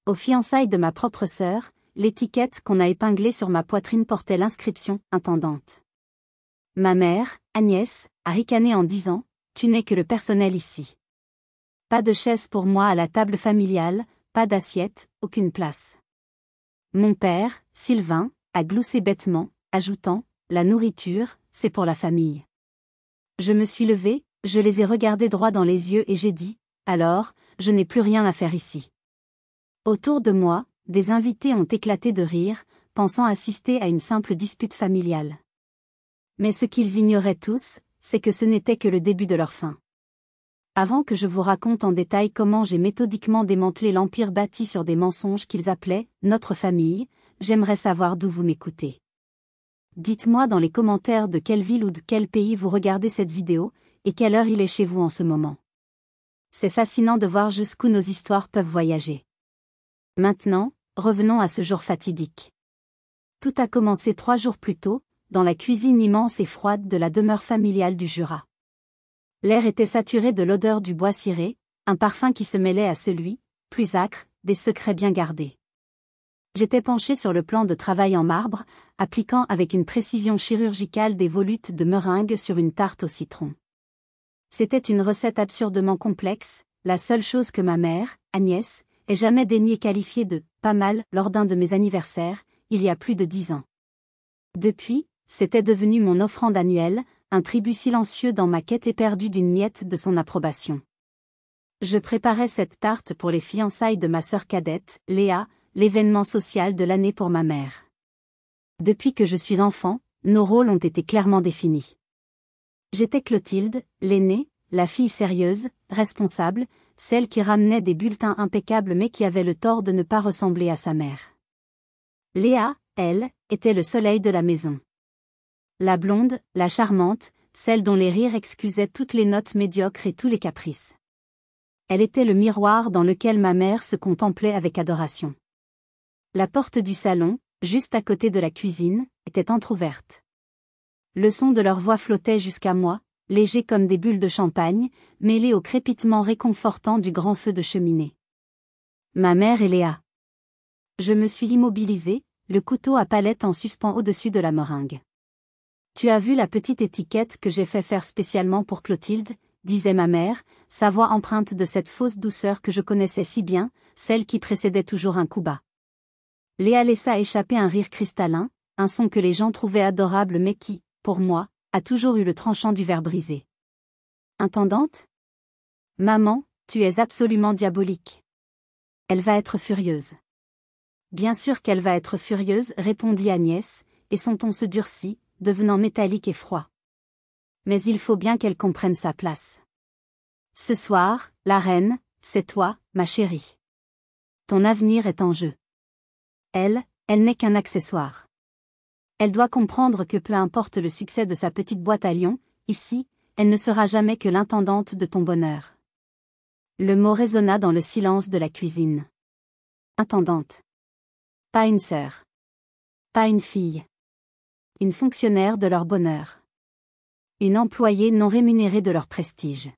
Aux fiançailles de ma propre sœur, l'étiquette qu'on a épinglée sur ma poitrine portait l'inscription « Intendante ». Ma mère, Agnès, a ricané en disant « Tu n'es que le personnel ici. » Pas de chaise pour moi à la table familiale, pas d'assiette, aucune place. Mon père, Sylvain, a gloussé bêtement, ajoutant « La nourriture, c'est pour la famille. » Je me suis levée, je les ai regardés droit dans les yeux et j'ai dit « Alors, je n'ai plus rien à faire ici. » Autour de moi, des invités ont éclaté de rire, pensant assister à une simple dispute familiale. Mais ce qu'ils ignoraient tous, c'est que ce n'était que le début de leur fin. Avant que je vous raconte en détail comment j'ai méthodiquement démantelé l'empire bâti sur des mensonges qu'ils appelaient « notre famille », j'aimerais savoir d'où vous m'écoutez. Dites-moi dans les commentaires de quelle ville ou de quel pays vous regardez cette vidéo, et quelle heure il est chez vous en ce moment. C'est fascinant de voir jusqu'où nos histoires peuvent voyager. Maintenant, revenons à ce jour fatidique. Tout a commencé 3 jours plus tôt, dans la cuisine immense et froide de la demeure familiale du Jura. L'air était saturé de l'odeur du bois ciré, un parfum qui se mêlait à celui, plus acre, des secrets bien gardés. J'étais penché sur le plan de travail en marbre, appliquant avec une précision chirurgicale des volutes de meringue sur une tarte au citron. C'était une recette absurdement complexe, la seule chose que ma mère, Agnès, ait jamais daigné qualifier de « pas mal » lors d'un de mes anniversaires, il y a plus de 10 ans. Depuis, c'était devenu mon offrande annuelle, un tribut silencieux dans ma quête éperdue d'une miette de son approbation. Je préparais cette tarte pour les fiançailles de ma sœur cadette, Léa, l'événement social de l'année pour ma mère. Depuis que je suis enfant, nos rôles ont été clairement définis. J'étais Clotilde, l'aînée, la fille sérieuse, responsable, celle qui ramenait des bulletins impeccables mais qui avait le tort de ne pas ressembler à sa mère. Léa, elle, était le soleil de la maison. La blonde, la charmante, celle dont les rires excusaient toutes les notes médiocres et tous les caprices. Elle était le miroir dans lequel ma mère se contemplait avec adoration. La porte du salon, juste à côté de la cuisine, était entr'ouverte. Le son de leur voix flottait jusqu'à moi, léger comme des bulles de champagne, mêlé au crépitement réconfortant du grand feu de cheminée. Ma mère et Léa. Je me suis immobilisée, le couteau à palette en suspens au-dessus de la meringue. Tu as vu la petite étiquette que j'ai fait faire spécialement pour Clotilde, disait ma mère, sa voix empreinte de cette fausse douceur que je connaissais si bien, celle qui précédait toujours un coup bas. Léa laissa échapper un rire cristallin, un son que les gens trouvaient adorable mais qui, pour moi, a toujours eu le tranchant du verre brisé. Intendante ? Maman, tu es absolument diabolique. Elle va être furieuse. Bien sûr qu'elle va être furieuse, répondit Agnès, et son ton se durcit, devenant métallique et froid. Mais il faut bien qu'elle comprenne sa place. Ce soir, la reine, c'est toi, ma chérie. Ton avenir est en jeu. Elle n'est qu'un accessoire. Elle doit comprendre que peu importe le succès de sa petite boîte à lions, ici, elle ne sera jamais que l'intendante de ton bonheur. Le mot résonna dans le silence de la cuisine. Intendante. Pas une sœur. Pas une fille. Une fonctionnaire de leur bonheur. Une employée non rémunérée de leur prestige.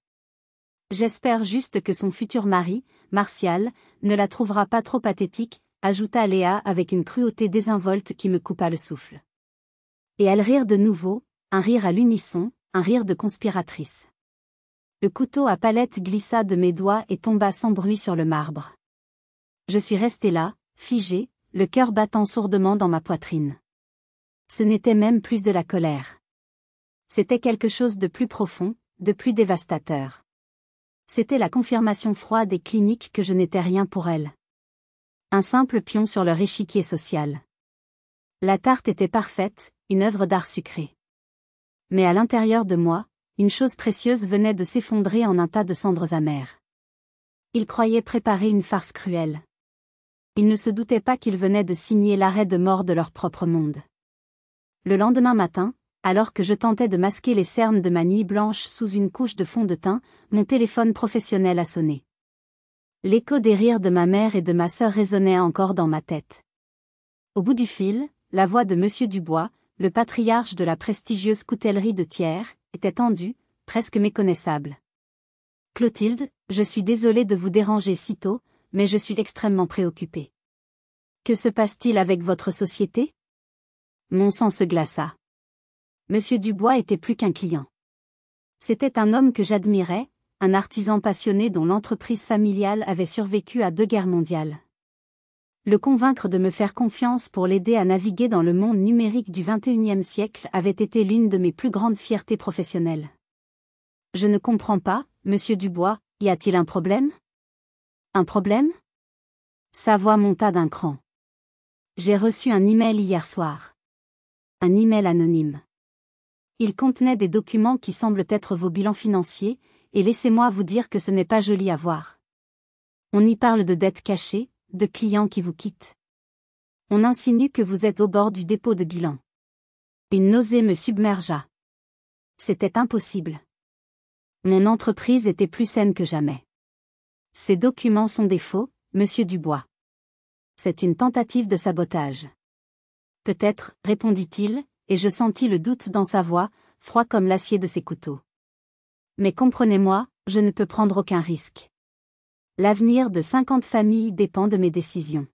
J'espère juste que son futur mari, Martial, ne la trouvera pas trop pathétique, ajouta Léa avec une cruauté désinvolte qui me coupa le souffle. Et elles rirent de nouveau, un rire à l'unisson, un rire de conspiratrice. Le couteau à palette glissa de mes doigts et tomba sans bruit sur le marbre. Je suis restée là, figée, le cœur battant sourdement dans ma poitrine. Ce n'était même plus de la colère. C'était quelque chose de plus profond, de plus dévastateur. C'était la confirmation froide et clinique que je n'étais rien pour elle. Un simple pion sur leur échiquier social. La tarte était parfaite, une œuvre d'art sucré. Mais à l'intérieur de moi, une chose précieuse venait de s'effondrer en un tas de cendres amères. Ils croyaient préparer une farce cruelle. Ils ne se doutaient pas qu'ils venaient de signer l'arrêt de mort de leur propre monde. Le lendemain matin, alors que je tentais de masquer les cernes de ma nuit blanche sous une couche de fond de teint, mon téléphone professionnel a sonné. L'écho des rires de ma mère et de ma sœur résonnait encore dans ma tête. Au bout du fil, la voix de Monsieur Dubois, le patriarche de la prestigieuse coutellerie de Thiers, était tendue, presque méconnaissable. « Clotilde, je suis désolée de vous déranger si tôt, mais je suis extrêmement préoccupé. Que se passe-t-il avec votre société? Mon sang se glaça. Monsieur Dubois était plus qu'un client. C'était un homme que j'admirais, un artisan passionné dont l'entreprise familiale avait survécu à 2 guerres mondiales. Le convaincre de me faire confiance pour l'aider à naviguer dans le monde numérique du XXIe siècle avait été l'une de mes plus grandes fiertés professionnelles. Je ne comprends pas, monsieur Dubois, y a-t-il un problème? Un problème? Sa voix monta d'un cran. J'ai reçu un email hier soir. Un email anonyme. Il contenait des documents qui semblent être vos bilans financiers, et laissez-moi vous dire que ce n'est pas joli à voir. On y parle de dettes cachées, de clients qui vous quittent. On insinue que vous êtes au bord du dépôt de bilan. Une nausée me submergea. C'était impossible. Mon entreprise était plus saine que jamais. Ces documents sont des faux, monsieur Dubois. C'est une tentative de sabotage. Peut-être, répondit-il, et je sentis le doute dans sa voix, froid comme l'acier de ses couteaux. Mais comprenez-moi, je ne peux prendre aucun risque. L'avenir de 50 familles dépend de mes décisions.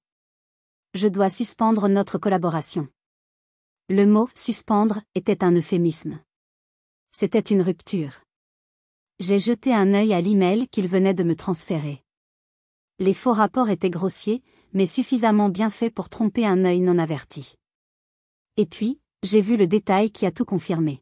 Je dois suspendre notre collaboration. Le mot « suspendre » était un euphémisme. C'était une rupture. J'ai jeté un œil à l'email qu'il venait de me transférer. Les faux rapports étaient grossiers, mais suffisamment bien faits pour tromper un œil non averti. Et puis, j'ai vu le détail qui a tout confirmé.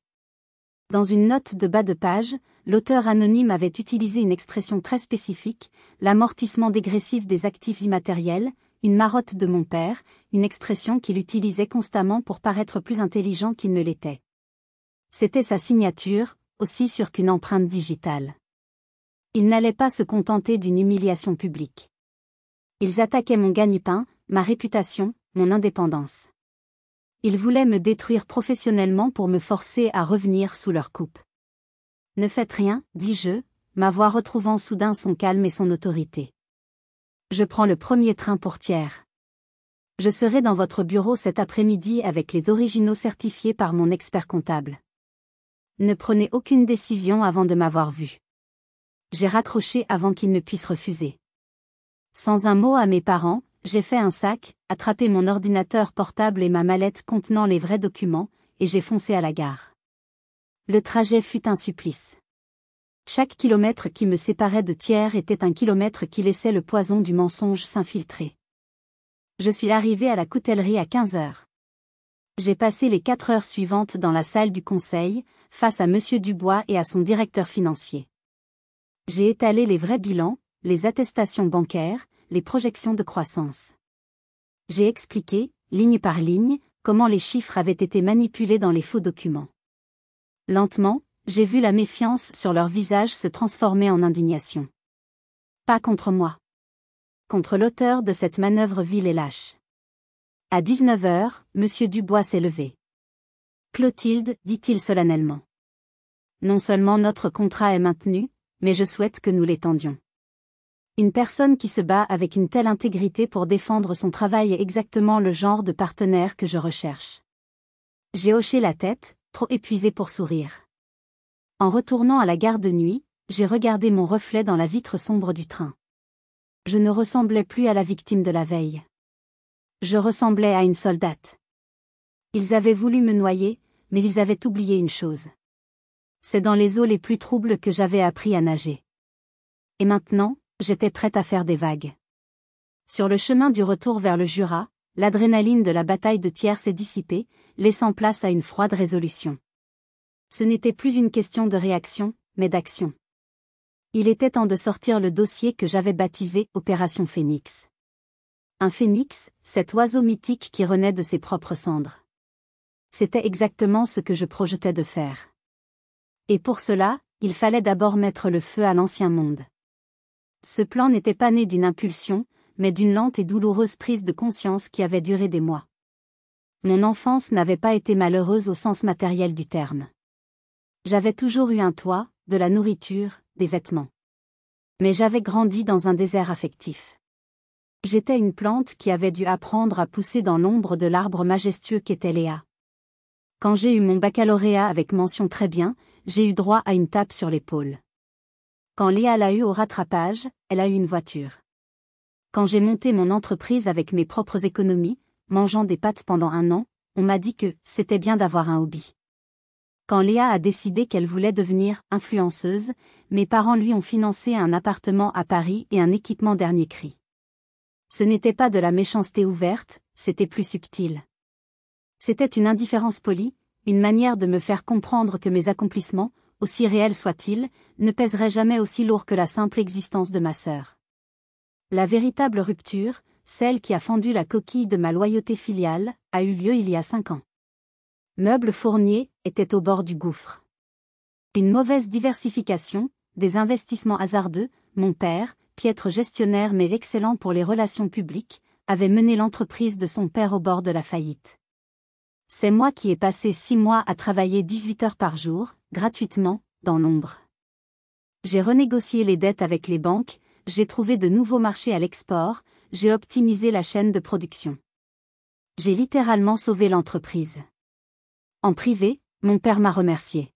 Dans une note de bas de page, l'auteur anonyme avait utilisé une expression très spécifique, l'amortissement dégressif des actifs immatériels, une marotte de mon père, une expression qu'il utilisait constamment pour paraître plus intelligent qu'il ne l'était. C'était sa signature, aussi sûre qu'une empreinte digitale. Il n'allait pas se contenter d'une humiliation publique. Ils attaquaient mon gagne-pain, ma réputation, mon indépendance. Ils voulaient me détruire professionnellement pour me forcer à revenir sous leur coupe. Ne faites rien, dis-je, ma voix retrouvant soudain son calme et son autorité. Je prends le premier train pour Thiers. Je serai dans votre bureau cet après-midi avec les originaux certifiés par mon expert comptable. Ne prenez aucune décision avant de m'avoir vu. J'ai raccroché avant qu'il ne puisse refuser. Sans un mot à mes parents, j'ai fait un sac, attrapé mon ordinateur portable et ma mallette contenant les vrais documents, et j'ai foncé à la gare. Le trajet fut un supplice. Chaque kilomètre qui me séparait de Thiers était un kilomètre qui laissait le poison du mensonge s'infiltrer. Je suis arrivé à la coutellerie à 15 heures. J'ai passé les 4 heures suivantes dans la salle du conseil, face à monsieur Dubois et à son directeur financier. J'ai étalé les vrais bilans, les attestations bancaires, les projections de croissance. J'ai expliqué, ligne par ligne, comment les chiffres avaient été manipulés dans les faux documents. Lentement, j'ai vu la méfiance sur leur visage se transformer en indignation. Pas contre moi. Contre l'auteur de cette manœuvre vile et lâche. À 19 heures, monsieur Dubois s'est levé. Clotilde, dit-il solennellement. Non seulement notre contrat est maintenu, mais je souhaite que nous l'étendions. Une personne qui se bat avec une telle intégrité pour défendre son travail est exactement le genre de partenaire que je recherche. J'ai hoché la tête, trop épuisé pour sourire. En retournant à la gare de nuit, j'ai regardé mon reflet dans la vitre sombre du train. Je ne ressemblais plus à la victime de la veille. Je ressemblais à une soldate. Ils avaient voulu me noyer, mais ils avaient oublié une chose. C'est dans les eaux les plus troubles que j'avais appris à nager. Et maintenant, j'étais prête à faire des vagues. Sur le chemin du retour vers le Jura, l'adrénaline de la bataille de Thiers s'est dissipée, laissant place à une froide résolution. Ce n'était plus une question de réaction, mais d'action. Il était temps de sortir le dossier que j'avais baptisé Opération Phénix. Un phénix, cet oiseau mythique qui renaît de ses propres cendres. C'était exactement ce que je projetais de faire. Et pour cela, il fallait d'abord mettre le feu à l'ancien monde. Ce plan n'était pas né d'une impulsion, mais d'une lente et douloureuse prise de conscience qui avait duré des mois. Mon enfance n'avait pas été malheureuse au sens matériel du terme. J'avais toujours eu un toit, de la nourriture, des vêtements. Mais j'avais grandi dans un désert affectif. J'étais une plante qui avait dû apprendre à pousser dans l'ombre de l'arbre majestueux qu'était Léa. Quand j'ai eu mon baccalauréat avec mention très bien, j'ai eu droit à une tape sur l'épaule. Quand Léa l'a eu au rattrapage, elle a eu une voiture. Quand j'ai monté mon entreprise avec mes propres économies, mangeant des pâtes pendant 1 an, on m'a dit que c'était bien d'avoir un hobby. Quand Léa a décidé qu'elle voulait devenir influenceuse, mes parents lui ont financé un appartement à Paris et un équipement dernier cri. Ce n'était pas de la méchanceté ouverte, c'était plus subtil. C'était une indifférence polie, une manière de me faire comprendre que mes accomplissements, aussi réels soient-ils, ne pèseraient jamais aussi lourd que la simple existence de ma sœur. La véritable rupture, celle qui a fendu la coquille de ma loyauté filiale, a eu lieu il y a 5 ans. Meubles Fournier était au bord du gouffre. Une mauvaise diversification, des investissements hasardeux, mon père, piètre gestionnaire mais excellent pour les relations publiques, avait mené l'entreprise de son père au bord de la faillite. C'est moi qui ai passé 6 mois à travailler 18 heures par jour, gratuitement, dans l'ombre. J'ai renégocié les dettes avec les banques, j'ai trouvé de nouveaux marchés à l'export, j'ai optimisé la chaîne de production. J'ai littéralement sauvé l'entreprise. En privé, mon père m'a remercié.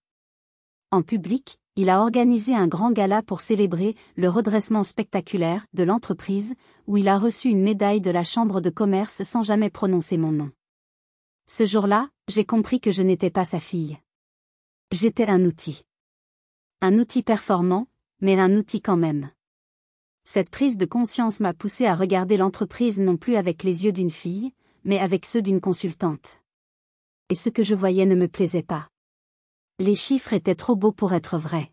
En public, il a organisé un grand gala pour célébrer le redressement spectaculaire de l'entreprise, où il a reçu une médaille de la Chambre de commerce sans jamais prononcer mon nom. Ce jour-là, j'ai compris que je n'étais pas sa fille. J'étais un outil. Un outil performant, mais un outil quand même. Cette prise de conscience m'a poussé à regarder l'entreprise non plus avec les yeux d'une fille, mais avec ceux d'une consultante. Et ce que je voyais ne me plaisait pas. Les chiffres étaient trop beaux pour être vrais.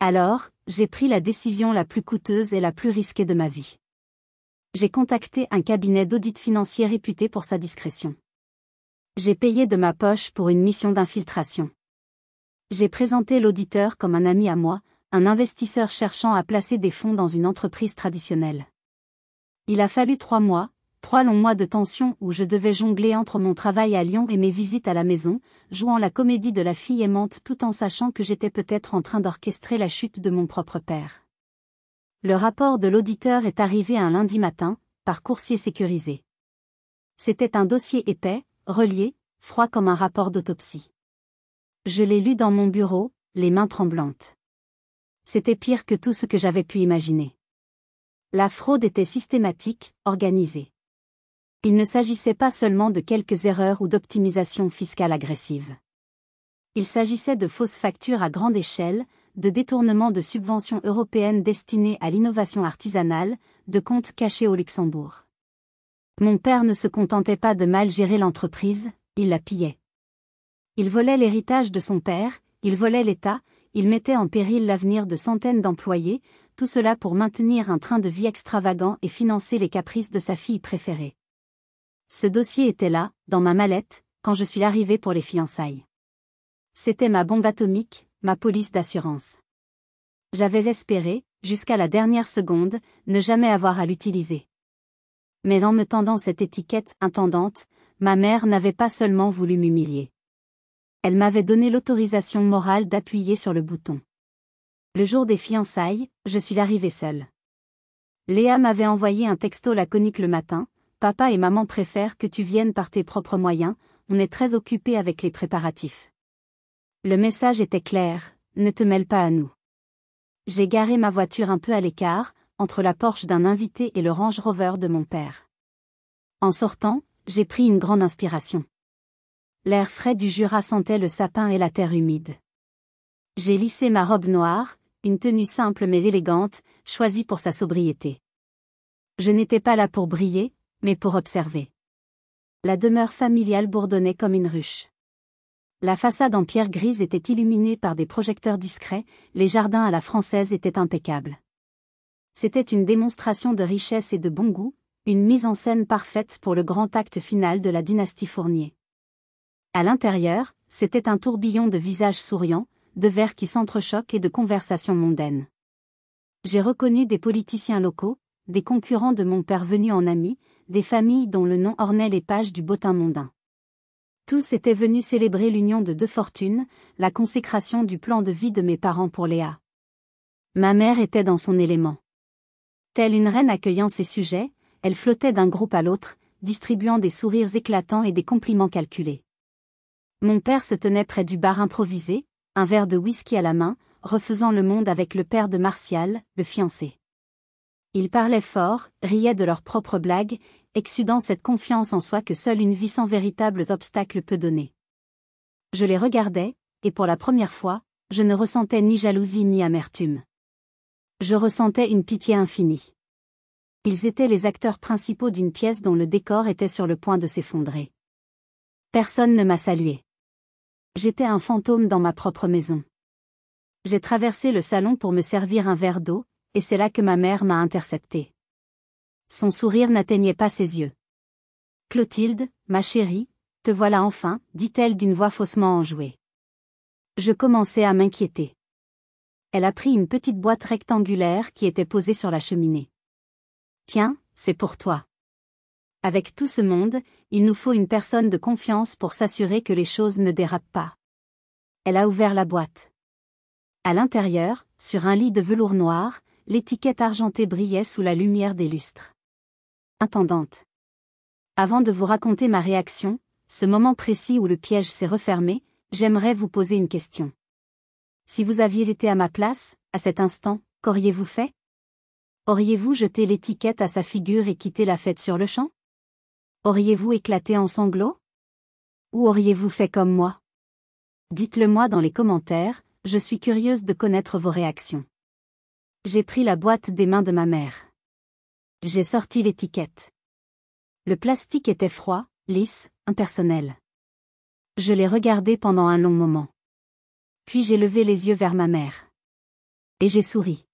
Alors, j'ai pris la décision la plus coûteuse et la plus risquée de ma vie. J'ai contacté un cabinet d'audit financier réputé pour sa discrétion. J'ai payé de ma poche pour une mission d'infiltration. J'ai présenté l'auditeur comme un ami à moi, un investisseur cherchant à placer des fonds dans une entreprise traditionnelle. Il a fallu 3 mois, 3 longs mois de tension où je devais jongler entre mon travail à Lyon et mes visites à la maison, jouant la comédie de la fille aimante tout en sachant que j'étais peut-être en train d'orchestrer la chute de mon propre père. Le rapport de l'auditeur est arrivé un lundi matin, par coursier sécurisé. C'était un dossier épais, relié, froid comme un rapport d'autopsie. Je l'ai lu dans mon bureau, les mains tremblantes. C'était pire que tout ce que j'avais pu imaginer. La fraude était systématique, organisée. Il ne s'agissait pas seulement de quelques erreurs ou d'optimisation fiscale agressive. Il s'agissait de fausses factures à grande échelle, de détournements de subventions européennes destinées à l'innovation artisanale, de comptes cachés au Luxembourg. Mon père ne se contentait pas de mal gérer l'entreprise, il la pillait. Il volait l'héritage de son père, il volait l'État, il mettait en péril l'avenir de centaines d'employés, tout cela pour maintenir un train de vie extravagant et financer les caprices de sa fille préférée. Ce dossier était là, dans ma mallette, quand je suis arrivée pour les fiançailles. C'était ma bombe atomique, ma police d'assurance. J'avais espéré, jusqu'à la dernière seconde, ne jamais avoir à l'utiliser. Mais en me tendant cette étiquette intendante, ma mère n'avait pas seulement voulu m'humilier. Elle m'avait donné l'autorisation morale d'appuyer sur le bouton. Le jour des fiançailles, je suis arrivée seule. Léa m'avait envoyé un texto laconique le matin. Papa et maman préfèrent que tu viennes par tes propres moyens, on est très occupés avec les préparatifs. Le message était clair, ne te mêle pas à nous. J'ai garé ma voiture un peu à l'écart, entre la Porsche d'un invité et le Range Rover de mon père. En sortant, j'ai pris une grande inspiration. L'air frais du Jura sentait le sapin et la terre humide. J'ai lissé ma robe noire, une tenue simple mais élégante, choisie pour sa sobriété. Je n'étais pas là pour briller, mais pour observer. La demeure familiale bourdonnait comme une ruche. La façade en pierre grise était illuminée par des projecteurs discrets, les jardins à la française étaient impeccables. C'était une démonstration de richesse et de bon goût, une mise en scène parfaite pour le grand acte final de la dynastie Fournier. À l'intérieur, c'était un tourbillon de visages souriants, de verres qui s'entrechoquent et de conversations mondaines. J'ai reconnu des politiciens locaux, des concurrents de mon père venus en amis, des familles dont le nom ornait les pages du bottin mondain. Tous étaient venus célébrer l'union de 2 fortunes, la consécration du plan de vie de mes parents pour Léa. Ma mère était dans son élément. Telle une reine accueillant ses sujets, elle flottait d'un groupe à l'autre, distribuant des sourires éclatants et des compliments calculés. Mon père se tenait près du bar improvisé, un verre de whisky à la main, refaisant le monde avec le père de Martial, le fiancé. Ils parlaient fort, riaient de leurs propres blagues, exsudant cette confiance en soi que seule une vie sans véritables obstacles peut donner. Je les regardais, et pour la première fois, je ne ressentais ni jalousie ni amertume. Je ressentais une pitié infinie. Ils étaient les acteurs principaux d'une pièce dont le décor était sur le point de s'effondrer. Personne ne m'a salué. J'étais un fantôme dans ma propre maison. J'ai traversé le salon pour me servir un verre d'eau, et c'est là que ma mère m'a intercepté. Son sourire n'atteignait pas ses yeux. « Clotilde, ma chérie, te voilà enfin, dit-elle d'une voix faussement enjouée. Je commençais à m'inquiéter. Elle a pris une petite boîte rectangulaire qui était posée sur la cheminée. « Tiens, c'est pour toi. Avec tout ce monde, il nous faut une personne de confiance pour s'assurer que les choses ne dérapent pas. » Elle a ouvert la boîte. À l'intérieur, sur un lit de velours noir, l'étiquette argentée brillait sous la lumière des lustres. Intendante. Avant de vous raconter ma réaction, ce moment précis où le piège s'est refermé, j'aimerais vous poser une question. Si vous aviez été à ma place, à cet instant, qu'auriez-vous fait? Auriez-vous jeté l'étiquette à sa figure et quitté la fête sur le champ? Auriez-vous éclaté en sanglots? Ou auriez-vous fait comme moi? Dites-le moi dans les commentaires, je suis curieuse de connaître vos réactions. J'ai pris la boîte des mains de ma mère. J'ai sorti l'étiquette. Le plastique était froid, lisse, impersonnel. Je l'ai regardé pendant un long moment. Puis j'ai levé les yeux vers ma mère. Et j'ai souri.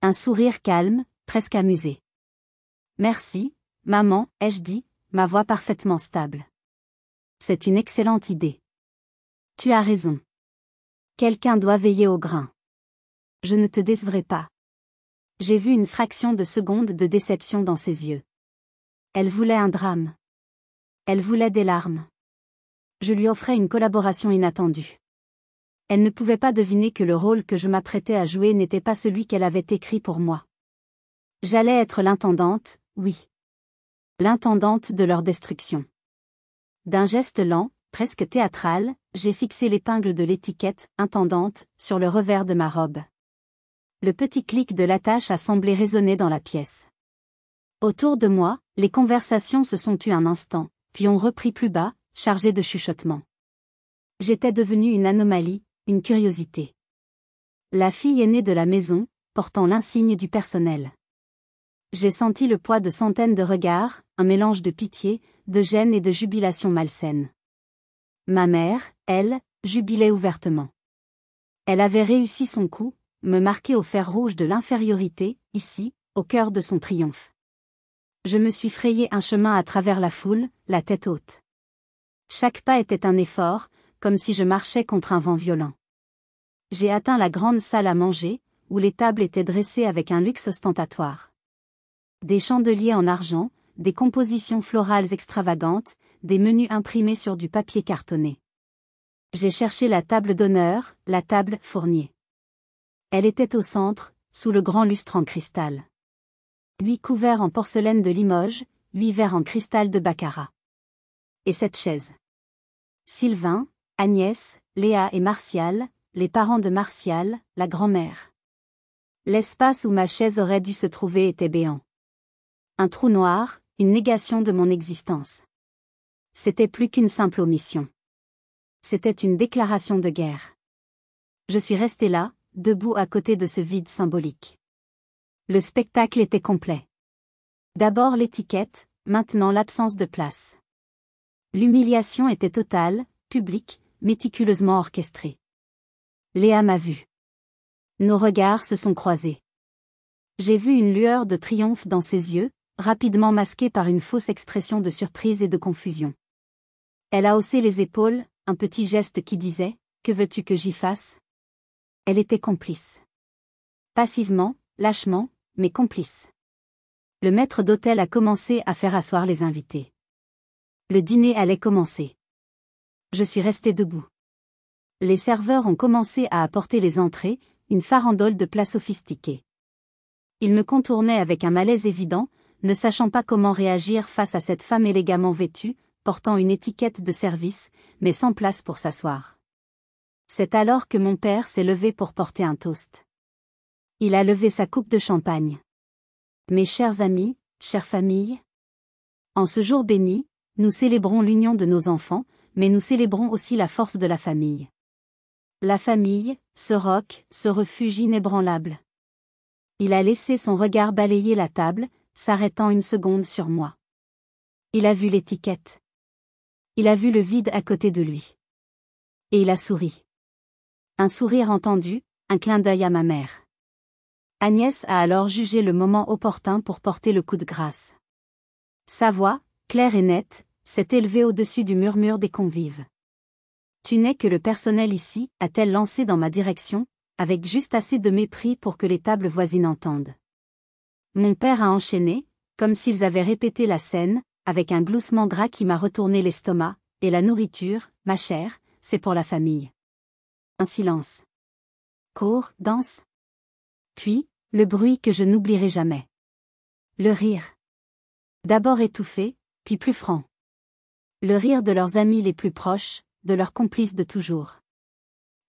Un sourire calme, presque amusé. « Merci, maman, ai-je dit, ma voix parfaitement stable. C'est une excellente idée. Tu as raison. Quelqu'un doit veiller au grain. Je ne te décevrai pas. » J'ai vu une fraction de seconde de déception dans ses yeux. Elle voulait un drame. Elle voulait des larmes. Je lui offrais une collaboration inattendue. Elle ne pouvait pas deviner que le rôle que je m'apprêtais à jouer n'était pas celui qu'elle avait écrit pour moi. J'allais être l'intendante, oui. L'intendante de leur destruction. D'un geste lent, presque théâtral, j'ai fixé l'épingle de l'étiquette « Intendante » sur le revers de ma robe. Le petit clic de l'attache a semblé résonner dans la pièce. Autour de moi, les conversations se sont tues un instant, puis ont repris plus bas, chargées de chuchotements. J'étais devenue une anomalie, une curiosité. La fille aînée de la maison, portant l'insigne du personnel. J'ai senti le poids de centaines de regards, un mélange de pitié, de gêne et de jubilation malsaine. Ma mère, elle, jubilait ouvertement. Elle avait réussi son coup, me marquer au fer rouge de l'infériorité, ici, au cœur de son triomphe. Je me suis frayé un chemin à travers la foule, la tête haute. Chaque pas était un effort, comme si je marchais contre un vent violent. J'ai atteint la grande salle à manger, où les tables étaient dressées avec un luxe ostentatoire. Des chandeliers en argent, des compositions florales extravagantes, des menus imprimés sur du papier cartonné. J'ai cherché la table d'honneur, la table Fournier. Elle était au centre, sous le grand lustre en cristal. 8 couverts en porcelaine de Limoges, 8 verres en cristal de Baccarat. Et cette chaise. Sylvain, Agnès, Léa et Martial, les parents de Martial, la grand-mère. L'espace où ma chaise aurait dû se trouver était béant. Un trou noir, une négation de mon existence. C'était plus qu'une simple omission. C'était une déclaration de guerre. Je suis resté là, debout à côté de ce vide symbolique. Le spectacle était complet. D'abord l'étiquette, maintenant l'absence de place. L'humiliation était totale, publique, méticuleusement orchestrée. Léa m'a vu. Nos regards se sont croisés. J'ai vu une lueur de triomphe dans ses yeux, rapidement masquée par une fausse expression de surprise et de confusion. Elle a haussé les épaules, un petit geste qui disait « Que veux-tu que j'y fasse ?» Elle était complice. Passivement, lâchement, mais complice. Le maître d'hôtel a commencé à faire asseoir les invités. Le dîner allait commencer. Je suis resté debout. Les serveurs ont commencé à apporter les entrées, une farandole de plats sophistiqués. Ils me contournaient avec un malaise évident, ne sachant pas comment réagir face à cette femme élégamment vêtue, portant une étiquette de service, mais sans place pour s'asseoir. C'est alors que mon père s'est levé pour porter un toast. Il a levé sa coupe de champagne. Mes chers amis, chères familles, en ce jour béni, nous célébrons l'union de nos enfants, mais nous célébrons aussi la force de la famille. La famille, ce roc, ce refuge inébranlable. Il a laissé son regard balayer la table, s'arrêtant une seconde sur moi. Il a vu l'étiquette. Il a vu le vide à côté de lui. Et il a souri. Un sourire entendu, un clin d'œil à ma mère. Agnès a alors jugé le moment opportun pour porter le coup de grâce. Sa voix, claire et nette, s'est élevée au-dessus du murmure des convives. Tu n'es que le personnel ici, a-t-elle lancé dans ma direction, avec juste assez de mépris pour que les tables voisines entendent. Mon père a enchaîné, comme s'ils avaient répété la scène, avec un gloussement gras qui m'a retourné l'estomac, et la nourriture, ma chère, c'est pour la famille. Un silence. Cours, danse. Puis, le bruit que je n'oublierai jamais. Le rire. D'abord étouffé, puis plus franc. Le rire de leurs amis les plus proches, de leurs complices de toujours.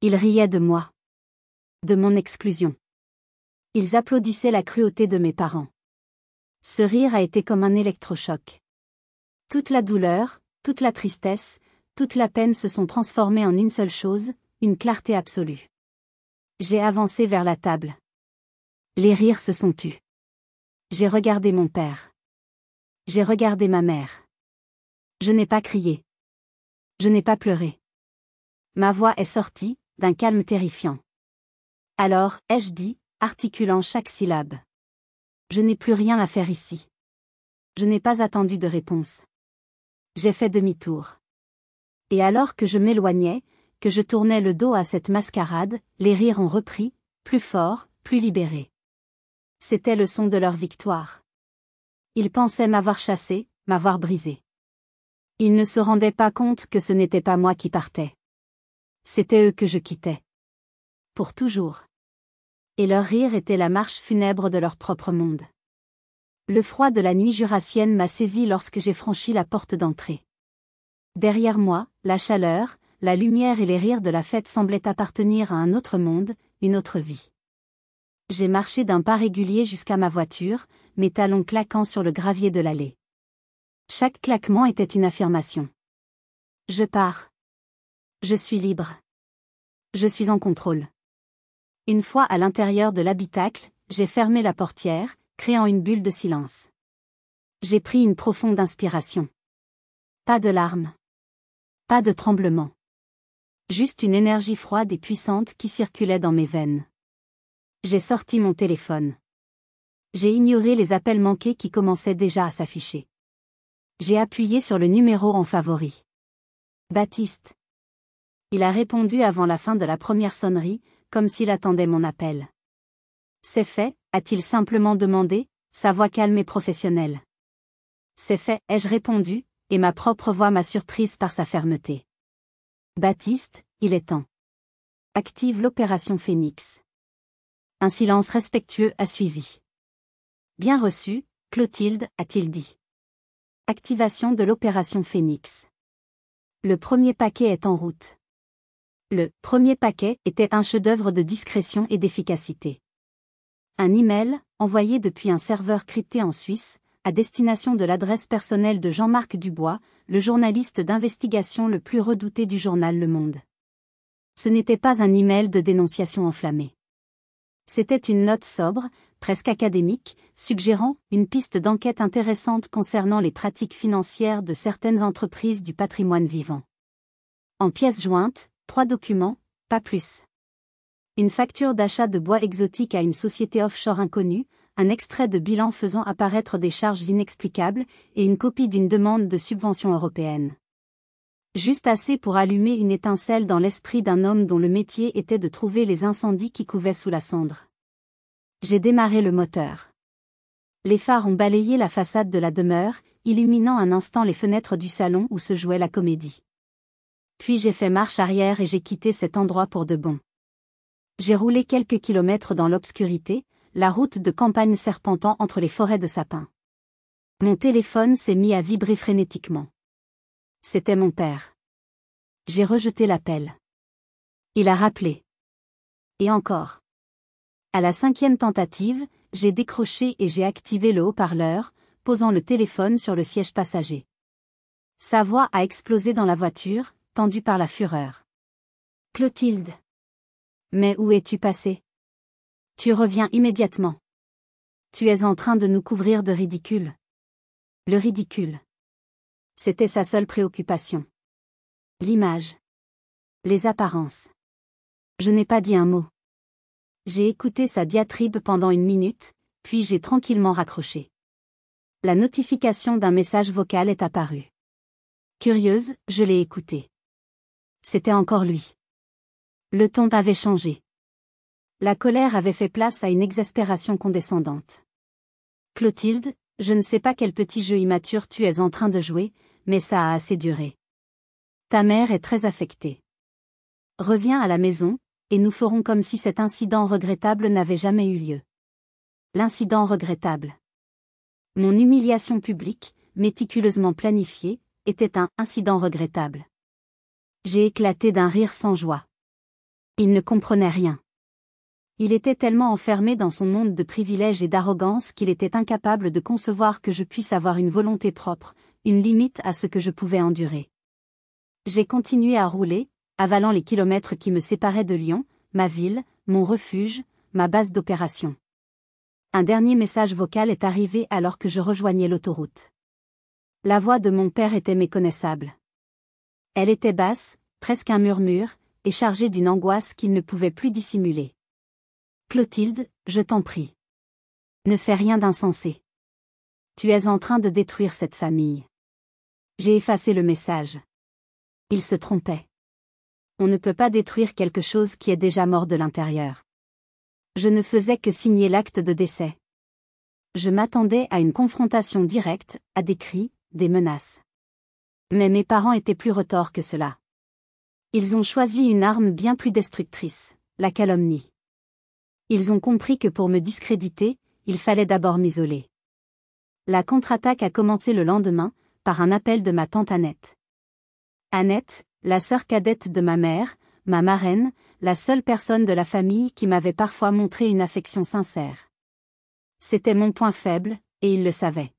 Ils riaient de moi. De mon exclusion. Ils applaudissaient la cruauté de mes parents. Ce rire a été comme un électrochoc. Toute la douleur, toute la tristesse, toute la peine se sont transformées en une seule chose, une clarté absolue. J'ai avancé vers la table. Les rires se sont tus. J'ai regardé mon père. J'ai regardé ma mère. Je n'ai pas crié. Je n'ai pas pleuré. Ma voix est sortie, d'un calme terrifiant. Alors, ai-je dit, articulant chaque syllabe. Je n'ai plus rien à faire ici. Je n'ai pas attendu de réponse. J'ai fait demi-tour. Et alors que je m'éloignais, que je tournais le dos à cette mascarade, les rires ont repris, plus forts, plus libérés. C'était le son de leur victoire. Ils pensaient m'avoir chassé, m'avoir brisé. Ils ne se rendaient pas compte que ce n'était pas moi qui partais. C'était eux que je quittais. Pour toujours. Et leur rire était la marche funèbre de leur propre monde. Le froid de la nuit jurassienne m'a saisi lorsque j'ai franchi la porte d'entrée. Derrière moi, la chaleur, la lumière et les rires de la fête semblaient appartenir à un autre monde, une autre vie. J'ai marché d'un pas régulier jusqu'à ma voiture, mes talons claquant sur le gravier de l'allée. Chaque claquement était une affirmation. Je pars. Je suis libre. Je suis en contrôle. Une fois à l'intérieur de l'habitacle, j'ai fermé la portière, créant une bulle de silence. J'ai pris une profonde inspiration. Pas de larmes. Pas de tremblement. Juste une énergie froide et puissante qui circulait dans mes veines. J'ai sorti mon téléphone. J'ai ignoré les appels manqués qui commençaient déjà à s'afficher. J'ai appuyé sur le numéro en favori. Baptiste. Il a répondu avant la fin de la première sonnerie, comme s'il attendait mon appel. C'est fait, a-t-il simplement demandé, sa voix calme et professionnelle. C'est fait, ai-je répondu, et ma propre voix m'a surprise par sa fermeté. Baptiste, il est temps. Active l'opération Phénix. Un silence respectueux a suivi. Bien reçu, Clotilde, a-t-il dit. Activation de l'opération Phénix. Le premier paquet est en route. Le premier paquet était un chef-d'œuvre de discrétion et d'efficacité. Un email, envoyé depuis un serveur crypté en Suisse, à destination de l'adresse personnelle de Jean-Marc Dubois, le journaliste d'investigation le plus redouté du journal Le Monde. Ce n'était pas un email de dénonciation enflammée. C'était une note sobre, presque académique, suggérant une piste d'enquête intéressante concernant les pratiques financières de certaines entreprises du patrimoine vivant. En pièces jointes, 3 documents, pas plus. Une facture d'achat de bois exotique à une société offshore inconnue, un extrait de bilan faisant apparaître des charges inexplicables et une copie d'une demande de subvention européenne. Juste assez pour allumer une étincelle dans l'esprit d'un homme dont le métier était de trouver les incendies qui couvaient sous la cendre. J'ai démarré le moteur. Les phares ont balayé la façade de la demeure, illuminant un instant les fenêtres du salon où se jouait la comédie. Puis j'ai fait marche arrière et j'ai quitté cet endroit pour de bon. J'ai roulé quelques kilomètres dans l'obscurité, la route de campagne serpentant entre les forêts de sapins. Mon téléphone s'est mis à vibrer frénétiquement. C'était mon père. J'ai rejeté l'appel. Il a rappelé. Et encore. À la 5e tentative, J'ai décroché et j'ai activé le haut-parleur, posant le téléphone sur le siège passager. Sa voix a explosé dans la voiture, tendue par la fureur. Clotilde. Mais où es-tu passée? Tu reviens immédiatement. Tu es en train de nous couvrir de ridicule. Le ridicule. C'était sa seule préoccupation. L'image. Les apparences. Je n'ai pas dit un mot. J'ai écouté sa diatribe pendant 1 minute, puis j'ai tranquillement raccroché. La notification d'un message vocal est apparue. Curieuse, je l'ai écouté. C'était encore lui. Le ton avait changé. La colère avait fait place à une exaspération condescendante. Clotilde, je ne sais pas quel petit jeu immature tu es en train de jouer, mais ça a assez duré. Ta mère est très affectée. Reviens à la maison, et nous ferons comme si cet incident regrettable n'avait jamais eu lieu. L'incident regrettable. Mon humiliation publique, méticuleusement planifiée, était un incident regrettable. J'ai éclaté d'un rire sans joie. Il ne comprenait rien. Il était tellement enfermé dans son monde de privilèges et d'arrogance qu'il était incapable de concevoir que je puisse avoir une volonté propre, une limite à ce que je pouvais endurer. J'ai continué à rouler, avalant les kilomètres qui me séparaient de Lyon, ma ville, mon refuge, ma base d'opération. Un dernier message vocal est arrivé alors que je rejoignais l'autoroute. La voix de mon père était méconnaissable. Elle était basse, presque un murmure, et chargée d'une angoisse qu'il ne pouvait plus dissimuler. Clotilde, je t'en prie. Ne fais rien d'insensé. Tu es en train de détruire cette famille. J'ai effacé le message. Il se trompait. On ne peut pas détruire quelque chose qui est déjà mort de l'intérieur. Je ne faisais que signer l'acte de décès. Je m'attendais à une confrontation directe, à des cris, des menaces. Mais mes parents étaient plus retors que cela. Ils ont choisi une arme bien plus destructrice, la calomnie. Ils ont compris que pour me discréditer, il fallait d'abord m'isoler. La contre-attaque a commencé le lendemain, par un appel de ma tante Annette. Annette, la sœur cadette de ma mère, ma marraine, la seule personne de la famille qui m'avait parfois montré une affection sincère. C'était mon point faible, et il le savait.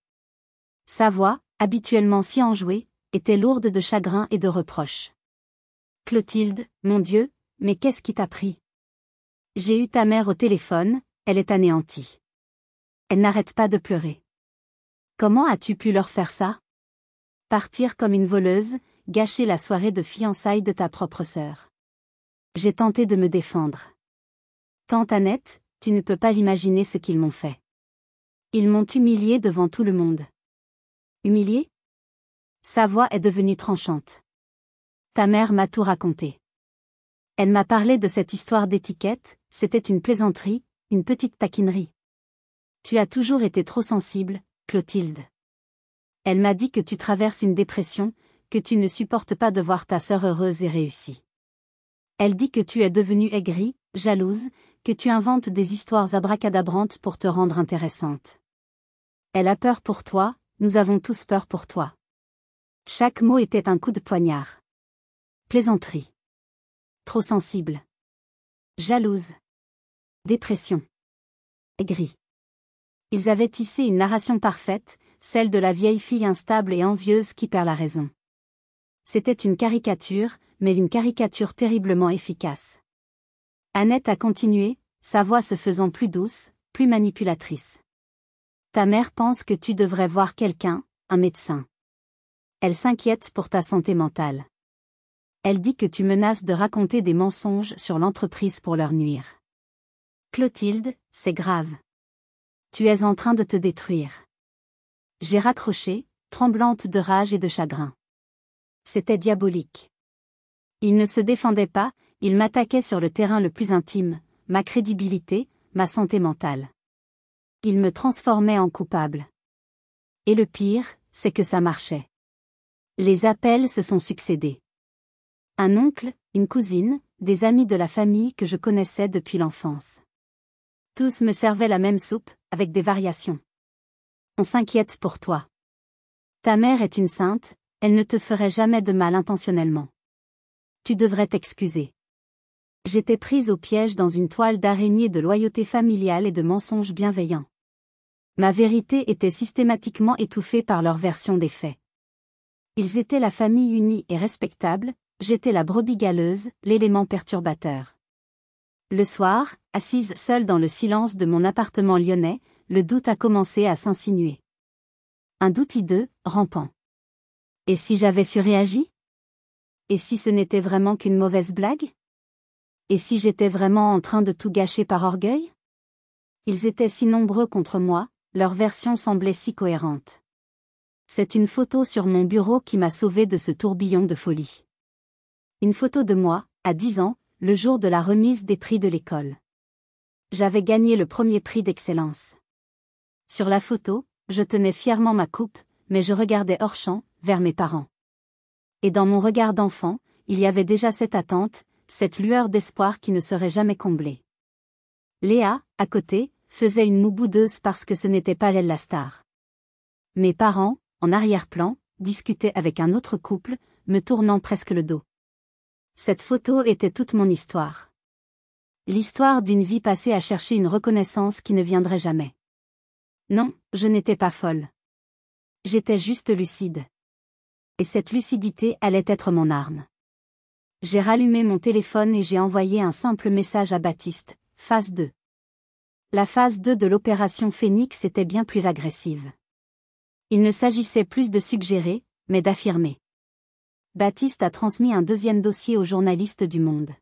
Sa voix, habituellement si enjouée, était lourde de chagrin et de reproches. Clotilde, mon Dieu, mais qu'est-ce qui t'a pris? J'ai eu ta mère au téléphone, elle est anéantie. Elle n'arrête pas de pleurer. Comment as-tu pu leur faire ça? Partir comme une voleuse, gâcher la soirée de fiançailles de ta propre sœur. J'ai tenté de me défendre. Tante Annette, tu ne peux pas imaginer ce qu'ils m'ont fait. Ils m'ont humiliée devant tout le monde. Humiliée? Sa voix est devenue tranchante. Ta mère m'a tout raconté. Elle m'a parlé de cette histoire d'étiquette, c'était une plaisanterie, une petite taquinerie. Tu as toujours été trop sensible, Clotilde. Elle m'a dit que tu traverses une dépression, que tu ne supportes pas de voir ta sœur heureuse et réussie. Elle dit que tu es devenue aigrie, jalouse, que tu inventes des histoires abracadabrantes pour te rendre intéressante. Elle a peur pour toi, nous avons tous peur pour toi. Chaque mot était un coup de poignard. Plaisanterie. Trop sensible. Jalouse. Dépression. Aigrie. Ils avaient tissé une narration parfaite, celle de la vieille fille instable et envieuse qui perd la raison. C'était une caricature, mais une caricature terriblement efficace. Annette a continué, sa voix se faisant plus douce, plus manipulatrice. Ta mère pense que tu devrais voir quelqu'un, un médecin. Elle s'inquiète pour ta santé mentale. Elle dit que tu menaces de raconter des mensonges sur l'entreprise pour leur nuire. Clotilde, c'est grave. Tu es en train de te détruire. J'ai raccroché, tremblante de rage et de chagrin. C'était diabolique. Il ne se défendait pas, il m'attaquait sur le terrain le plus intime, ma crédibilité, ma santé mentale. Il me transformait en coupable. Et le pire, c'est que ça marchait. Les appels se sont succédés. Un oncle, une cousine, des amis de la famille que je connaissais depuis l'enfance. Tous me servaient la même soupe, avec des variations. On s'inquiète pour toi. Ta mère est une sainte, elle ne te ferait jamais de mal intentionnellement. Tu devrais t'excuser. J'étais prise au piège dans une toile d'araignée de loyauté familiale et de mensonges bienveillants. Ma vérité était systématiquement étouffée par leur version des faits. Ils étaient la famille unie et respectable, j'étais la brebis galeuse, l'élément perturbateur. Le soir, assise seule dans le silence de mon appartement lyonnais, le doute a commencé à s'insinuer. Un doute hideux, rampant. Et si j'avais surréagi? Et si ce n'était vraiment qu'une mauvaise blague? Et si j'étais vraiment en train de tout gâcher par orgueil? Ils étaient si nombreux contre moi, leur version semblait si cohérente. C'est une photo sur mon bureau qui m'a sauvée de ce tourbillon de folie. Une photo de moi, à 10 ans, le jour de la remise des prix de l'école. J'avais gagné le premier prix d'excellence. Sur la photo, je tenais fièrement ma coupe, mais je regardais hors champ, vers mes parents. Et dans mon regard d'enfant, il y avait déjà cette attente, cette lueur d'espoir qui ne serait jamais comblée. Léa, à côté, faisait une moue boudeuse parce que ce n'était pas elle la star. Mes parents, en arrière-plan, discutaient avec un autre couple, me tournant presque le dos. Cette photo était toute mon histoire. L'histoire d'une vie passée à chercher une reconnaissance qui ne viendrait jamais. Non, je n'étais pas folle. J'étais juste lucide. Et cette lucidité allait être mon arme. J'ai rallumé mon téléphone et j'ai envoyé un simple message à Baptiste, phase 2. La phase 2 de l'opération Phénix était bien plus agressive. Il ne s'agissait plus de suggérer, mais d'affirmer. Baptiste a transmis un deuxième dossier au journaliste du Monde.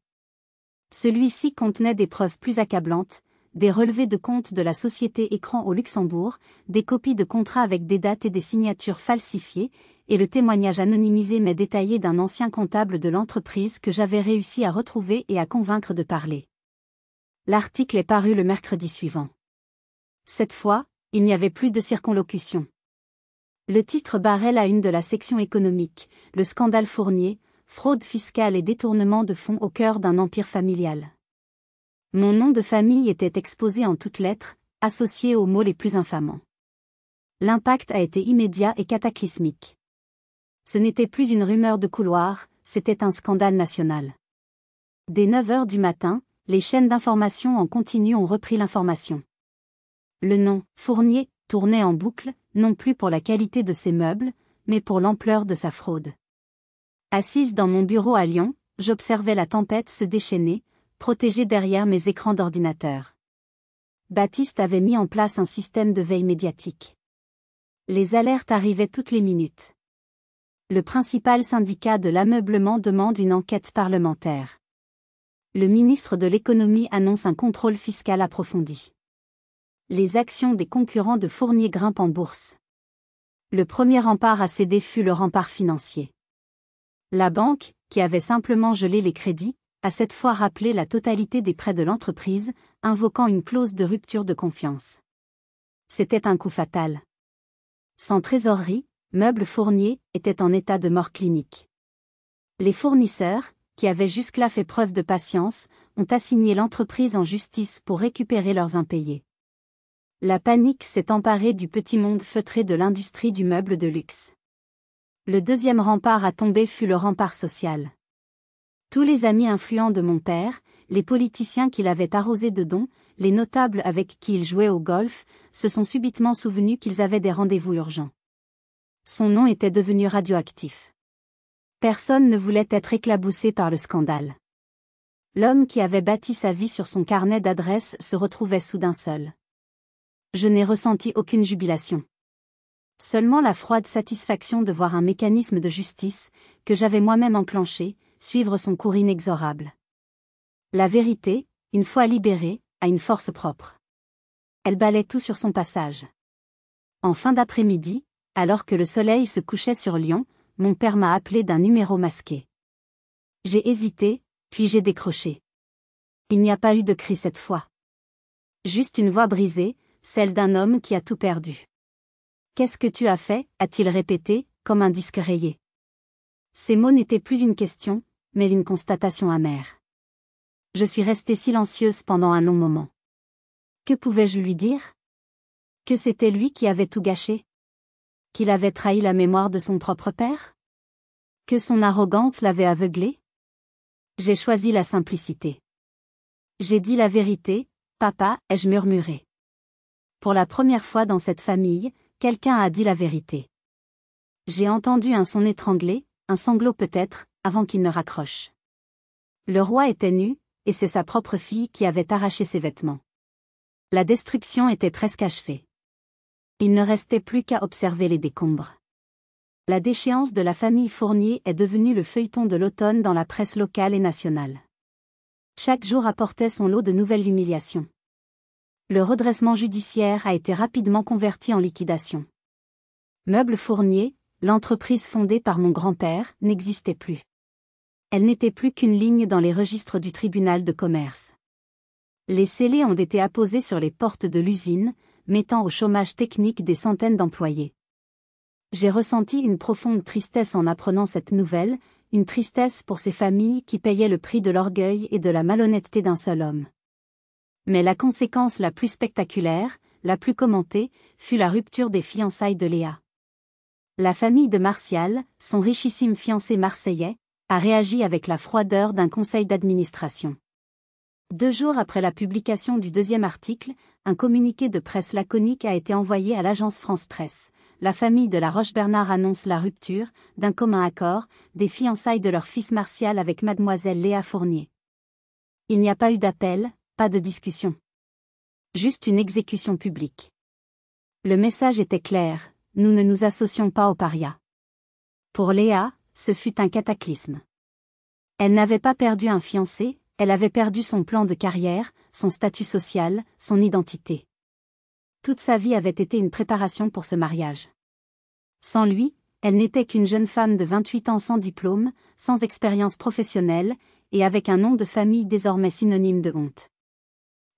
Celui-ci contenait des preuves plus accablantes, des relevés de comptes de la société Écran au Luxembourg, des copies de contrats avec des dates et des signatures falsifiées, et le témoignage anonymisé mais détaillé d'un ancien comptable de l'entreprise que j'avais réussi à retrouver et à convaincre de parler. L'article est paru le mercredi suivant. Cette fois, il n'y avait plus de circonlocution. Le titre barrait la une de la section économique, le scandale Fournier, fraude fiscale et détournement de fonds au cœur d'un empire familial. Mon nom de famille était exposé en toutes lettres, associé aux mots les plus infamants. L'impact a été immédiat et cataclysmique. Ce n'était plus une rumeur de couloir, c'était un scandale national. Dès 9 heures du matin, les chaînes d'information en continu ont repris l'information. Le nom, Fournier, tournait en boucle, non plus pour la qualité de ses meubles, mais pour l'ampleur de sa fraude. Assise dans mon bureau à Lyon, j'observais la tempête se déchaîner, protégée derrière mes écrans d'ordinateur. Baptiste avait mis en place un système de veille médiatique. Les alertes arrivaient toutes les minutes. Le principal syndicat de l'ameublement demande une enquête parlementaire. Le ministre de l'économie annonce un contrôle fiscal approfondi. Les actions des concurrents de Fournier grimpent en bourse. Le premier rempart à céder fut le rempart financier. La banque, qui avait simplement gelé les crédits, a cette fois rappelé la totalité des prêts de l'entreprise, invoquant une clause de rupture de confiance. C'était un coup fatal. Sans trésorerie, Meubles Fournier était en état de mort clinique. Les fournisseurs, qui avaient jusque-là fait preuve de patience, ont assigné l'entreprise en justice pour récupérer leurs impayés. La panique s'est emparée du petit monde feutré de l'industrie du meuble de luxe. Le deuxième rempart à tomber fut le rempart social. Tous les amis influents de mon père, les politiciens qui l'avaient arrosé de dons, les notables avec qui il jouait au golf, se sont subitement souvenus qu'ils avaient des rendez-vous urgents. Son nom était devenu radioactif. Personne ne voulait être éclaboussé par le scandale. L'homme qui avait bâti sa vie sur son carnet d'adresses se retrouvait soudain seul. Je n'ai ressenti aucune jubilation. Seulement la froide satisfaction de voir un mécanisme de justice, que j'avais moi-même enclenché, suivre son cours inexorable. La vérité, une fois libérée, a une force propre. Elle balait tout sur son passage. En fin d'après-midi, alors que le soleil se couchait sur Lyon, mon père m'a appelé d'un numéro masqué. J'ai hésité, puis j'ai décroché. Il n'y a pas eu de cri cette fois. Juste une voix brisée, celle d'un homme qui a tout perdu. « Qu'est-ce que tu as fait » a-t-il répété, comme un disque rayé. Ces mots n'étaient plus une question, mais une constatation amère. Je suis restée silencieuse pendant un long moment. Que pouvais-je lui dire? Que c'était lui qui avait tout gâché? Qu'il avait trahi la mémoire de son propre père? Que son arrogance l'avait aveuglé? J'ai choisi la simplicité. J'ai dit la vérité, papa, ai-je murmuré. Pour la première fois dans cette famille, quelqu'un a dit la vérité. J'ai entendu un son étranglé, un sanglot peut-être, avant qu'il ne raccroche. Le roi était nu, et c'est sa propre fille qui avait arraché ses vêtements. La destruction était presque achevée. Il ne restait plus qu'à observer les décombres. La déchéance de la famille Fournier est devenue le feuilleton de l'automne dans la presse locale et nationale. Chaque jour apportait son lot de nouvelles humiliations. Le redressement judiciaire a été rapidement converti en liquidation. Meubles Fournier, l'entreprise fondée par mon grand-père, n'existait plus. Elle n'était plus qu'une ligne dans les registres du tribunal de commerce. Les scellés ont été apposés sur les portes de l'usine, mettant au chômage technique des centaines d'employés. J'ai ressenti une profonde tristesse en apprenant cette nouvelle, une tristesse pour ces familles qui payaient le prix de l'orgueil et de la malhonnêteté d'un seul homme. Mais la conséquence la plus spectaculaire, la plus commentée, fut la rupture des fiançailles de Léa. La famille de Martial, son richissime fiancé marseillais, a réagi avec la froideur d'un conseil d'administration. 2 jours après la publication du 2e article, un communiqué de presse laconique a été envoyé à l'agence France Presse. La famille de La Roche-Bernard annonce la rupture, d'un commun accord, des fiançailles de leur fils Martial avec mademoiselle Léa Fournier. Il n'y a pas eu d'appel, pas de discussion. Juste une exécution publique. Le message était clair, nous ne nous associons pas aux parias. Pour Léa, ce fut un cataclysme. Elle n'avait pas perdu un fiancé, elle avait perdu son plan de carrière, son statut social, son identité. Toute sa vie avait été une préparation pour ce mariage. Sans lui, elle n'était qu'une jeune femme de 28 ans sans diplôme, sans expérience professionnelle, et avec un nom de famille désormais synonyme de honte.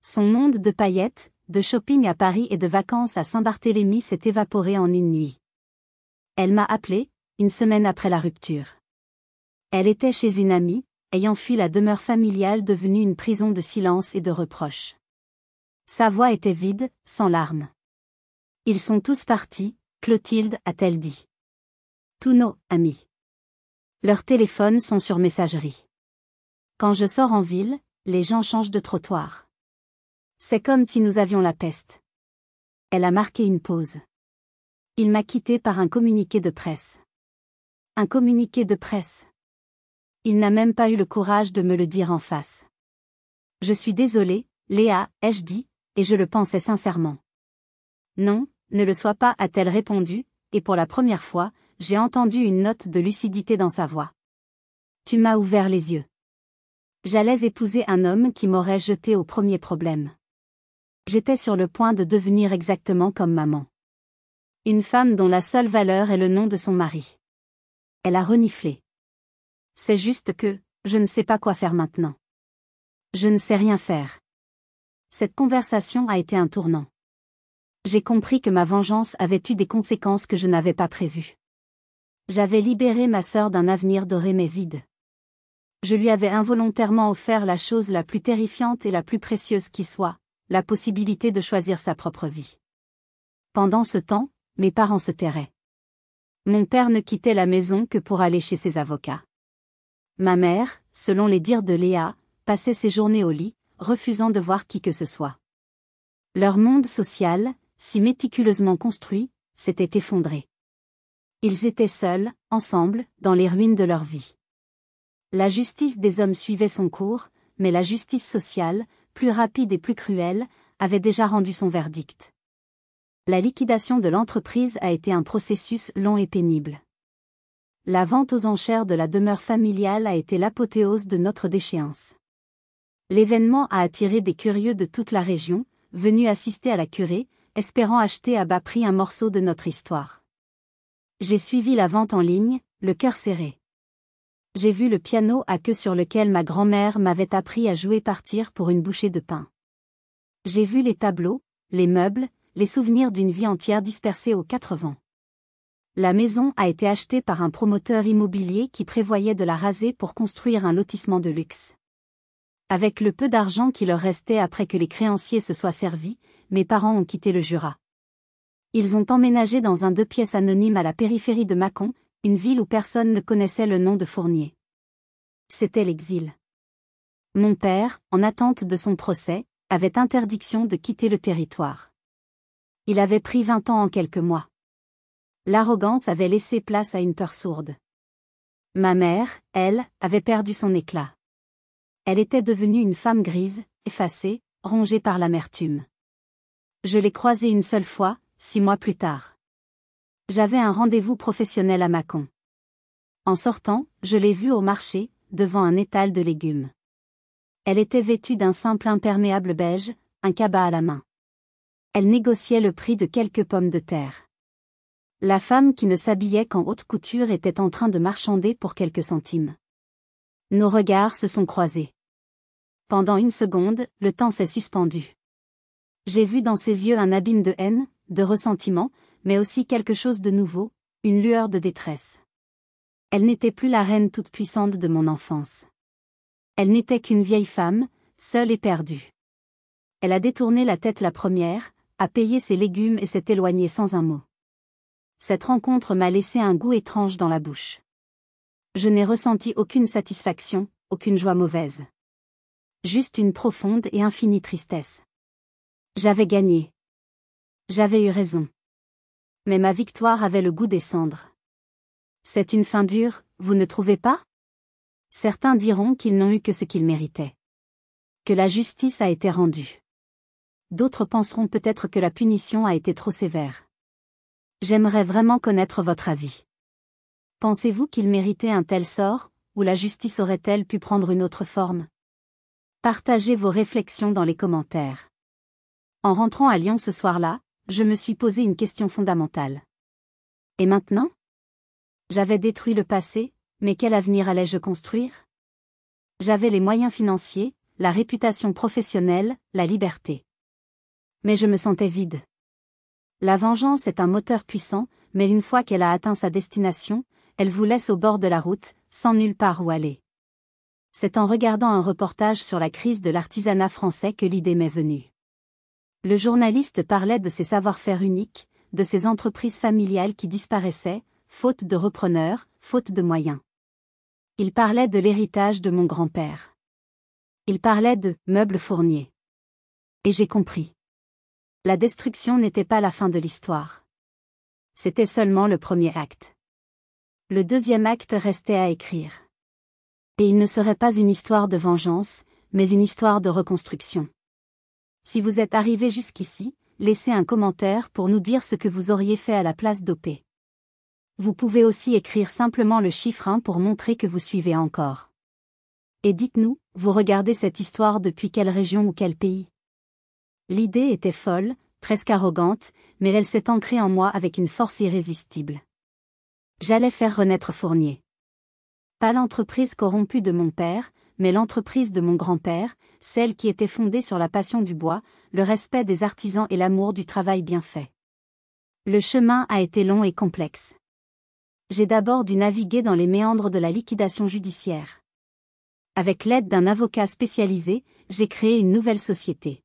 Son monde de paillettes, de shopping à Paris et de vacances à Saint-Barthélemy s'est évaporé en une nuit. Elle m'a appelé, une semaine après la rupture. Elle était chez une amie, ayant fui la demeure familiale devenue une prison de silence et de reproches. Sa voix était vide, sans larmes. Ils sont tous partis, Clotilde a-t-elle dit. Tous nos amis. Leurs téléphones sont sur messagerie. Quand je sors en ville, les gens changent de trottoir. C'est comme si nous avions la peste. Elle a marqué une pause. Il m'a quitté par un communiqué de presse. Un communiqué de presse. Il n'a même pas eu le courage de me le dire en face. Je suis désolée, Léa, ai-je dit, et je le pensais sincèrement. Non, ne le sois pas, a-t-elle répondu, et pour la première fois, j'ai entendu une note de lucidité dans sa voix. Tu m'as ouvert les yeux. J'allais épouser un homme qui m'aurait jeté au premier problème. J'étais sur le point de devenir exactement comme maman. Une femme dont la seule valeur est le nom de son mari. Elle a reniflé. C'est juste que, je ne sais pas quoi faire maintenant. Je ne sais rien faire. Cette conversation a été un tournant. J'ai compris que ma vengeance avait eu des conséquences que je n'avais pas prévues. J'avais libéré ma sœur d'un avenir doré mais vide. Je lui avais involontairement offert la chose la plus terrifiante et la plus précieuse qui soit, la possibilité de choisir sa propre vie. Pendant ce temps, mes parents se tairaient. Mon père ne quittait la maison que pour aller chez ses avocats. Ma mère, selon les dires de Léa, passait ses journées au lit, refusant de voir qui que ce soit. Leur monde social, si méticuleusement construit, s'était effondré. Ils étaient seuls, ensemble, dans les ruines de leur vie. La justice des hommes suivait son cours, mais la justice sociale, plus rapide et plus cruelle, avait déjà rendu son verdict. La liquidation de l'entreprise a été un processus long et pénible. La vente aux enchères de la demeure familiale a été l'apothéose de notre déchéance. L'événement a attiré des curieux de toute la région, venus assister à la curée, espérant acheter à bas prix un morceau de notre histoire. J'ai suivi la vente en ligne, le cœur serré. J'ai vu le piano à queue sur lequel ma grand-mère m'avait appris à jouer partir pour une bouchée de pain. J'ai vu les tableaux, les meubles, les souvenirs d'une vie entière dispersés aux 4 vents. La maison a été achetée par un promoteur immobilier qui prévoyait de la raser pour construire un lotissement de luxe. Avec le peu d'argent qui leur restait après que les créanciers se soient servis, mes parents ont quitté le Jura. Ils ont emménagé dans un 2 pièces anonyme à la périphérie de Mâcon, une ville où personne ne connaissait le nom de Fournier. C'était l'exil. Mon père, en attente de son procès, avait interdiction de quitter le territoire. Il avait pris 20 ans en quelques mois. L'arrogance avait laissé place à une peur sourde. Ma mère, elle, avait perdu son éclat. Elle était devenue une femme grise, effacée, rongée par l'amertume. Je l'ai croisée une seule fois, 6 mois plus tard. J'avais un rendez-vous professionnel à Mâcon. En sortant, je l'ai vue au marché, devant un étal de légumes. Elle était vêtue d'un simple imperméable beige, un cabas à la main. Elle négociait le prix de quelques pommes de terre. La femme qui ne s'habillait qu'en haute couture était en train de marchander pour quelques centimes. Nos regards se sont croisés. Pendant une seconde, le temps s'est suspendu. J'ai vu dans ses yeux un abîme de haine, de ressentiment, mais aussi quelque chose de nouveau, une lueur de détresse. Elle n'était plus la reine toute-puissante de mon enfance. Elle n'était qu'une vieille femme, seule et perdue. Elle a détourné la tête la première, a payé ses légumes et s'est éloignée sans un mot. Cette rencontre m'a laissé un goût étrange dans la bouche. Je n'ai ressenti aucune satisfaction, aucune joie mauvaise. Juste une profonde et infinie tristesse. J'avais gagné. J'avais eu raison. Mais ma victoire avait le goût des cendres. C'est une fin dure, vous ne trouvez pas? Certains diront qu'ils n'ont eu que ce qu'ils méritaient. Que la justice a été rendue. D'autres penseront peut-être que la punition a été trop sévère. J'aimerais vraiment connaître votre avis. Pensez-vous qu'il méritait un tel sort, ou la justice aurait-elle pu prendre une autre forme? Partagez vos réflexions dans les commentaires. En rentrant à Lyon ce soir-là, je me suis posé une question fondamentale. Et maintenant? J'avais détruit le passé, mais quel avenir allais-je construire? J'avais les moyens financiers, la réputation professionnelle, la liberté. Mais je me sentais vide. La vengeance est un moteur puissant, mais une fois qu'elle a atteint sa destination, elle vous laisse au bord de la route, sans nulle part où aller. C'est en regardant un reportage sur la crise de l'artisanat français que l'idée m'est venue. Le journaliste parlait de ses savoir-faire uniques, de ses entreprises familiales qui disparaissaient, faute de repreneurs, faute de moyens. Il parlait de l'héritage de mon grand-père. Il parlait de « meubles Fournier ». Et j'ai compris. La destruction n'était pas la fin de l'histoire. C'était seulement le premier acte. Le deuxième acte restait à écrire. Et il ne serait pas une histoire de vengeance, mais une histoire de reconstruction. Si vous êtes arrivé jusqu'ici, laissez un commentaire pour nous dire ce que vous auriez fait à la place d'OP. Vous pouvez aussi écrire simplement le chiffre 1 pour montrer que vous suivez encore. Et dites-nous, vous regardez cette histoire depuis quelle région ou quel pays? L'idée était folle, presque arrogante, mais elle s'est ancrée en moi avec une force irrésistible. J'allais faire renaître Fournier. Pas l'entreprise corrompue de mon père, mais l'entreprise de mon grand-père, celle qui était fondée sur la passion du bois, le respect des artisans et l'amour du travail bien fait. Le chemin a été long et complexe. J'ai d'abord dû naviguer dans les méandres de la liquidation judiciaire. Avec l'aide d'un avocat spécialisé, j'ai créé une nouvelle société.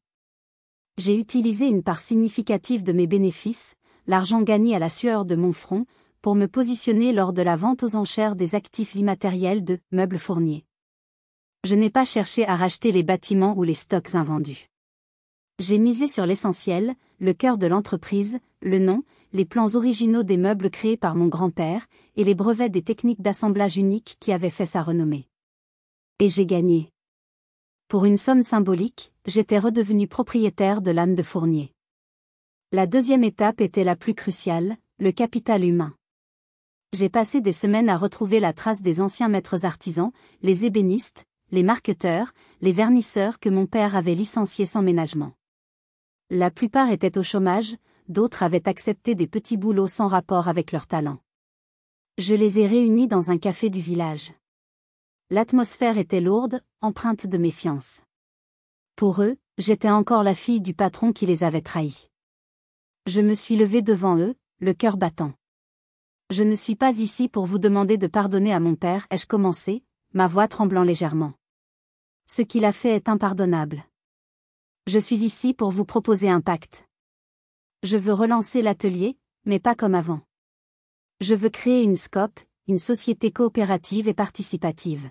J'ai utilisé une part significative de mes bénéfices, l'argent gagné à la sueur de mon front, pour me positionner lors de la vente aux enchères des actifs immatériels de Meubles Fournier. Je n'ai pas cherché à racheter les bâtiments ou les stocks invendus. J'ai misé sur l'essentiel, le cœur de l'entreprise, le nom, les plans originaux des meubles créés par mon grand-père, et les brevets des techniques d'assemblage uniques qui avaient fait sa renommée. Et j'ai gagné. Pour une somme symbolique, j'étais redevenu propriétaire de l'âme de Fournier. La deuxième étape était la plus cruciale, le capital humain. J'ai passé des semaines à retrouver la trace des anciens maîtres artisans, les ébénistes, les marqueteurs, les vernisseurs que mon père avait licenciés sans ménagement. La plupart étaient au chômage, d'autres avaient accepté des petits boulots sans rapport avec leur talent. Je les ai réunis dans un café du village. L'atmosphère était lourde, empreinte de méfiance. Pour eux, j'étais encore la fille du patron qui les avait trahis. Je me suis levée devant eux, le cœur battant. Je ne suis pas ici pour vous demander de pardonner à mon père, ai-je commencé, ma voix tremblant légèrement. Ce qu'il a fait est impardonnable. Je suis ici pour vous proposer un pacte. Je veux relancer l'atelier, mais pas comme avant. Je veux créer une SCOP, une société coopérative et participative.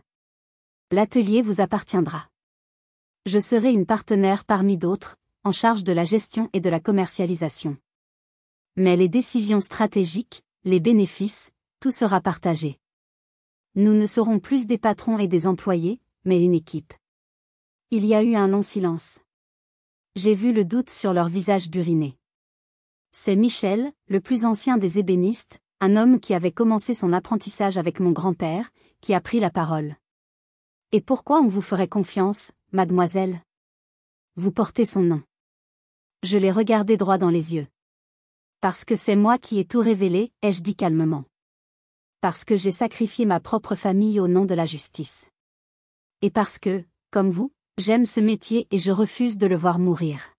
L'atelier vous appartiendra. Je serai une partenaire parmi d'autres, en charge de la gestion et de la commercialisation. Mais les décisions stratégiques, les bénéfices, tout sera partagé. Nous ne serons plus des patrons et des employés, mais une équipe. Il y a eu un long silence. J'ai vu le doute sur leur visage buriné. C'est Michel, le plus ancien des ébénistes, un homme qui avait commencé son apprentissage avec mon grand-père, qui a pris la parole. Et pourquoi on vous ferait confiance, mademoiselle? Vous portez son nom. Je l'ai regardé droit dans les yeux. Parce que c'est moi qui ai tout révélé, ai-je dit calmement. Parce que j'ai sacrifié ma propre famille au nom de la justice. Et parce que, comme vous, j'aime ce métier et je refuse de le voir mourir.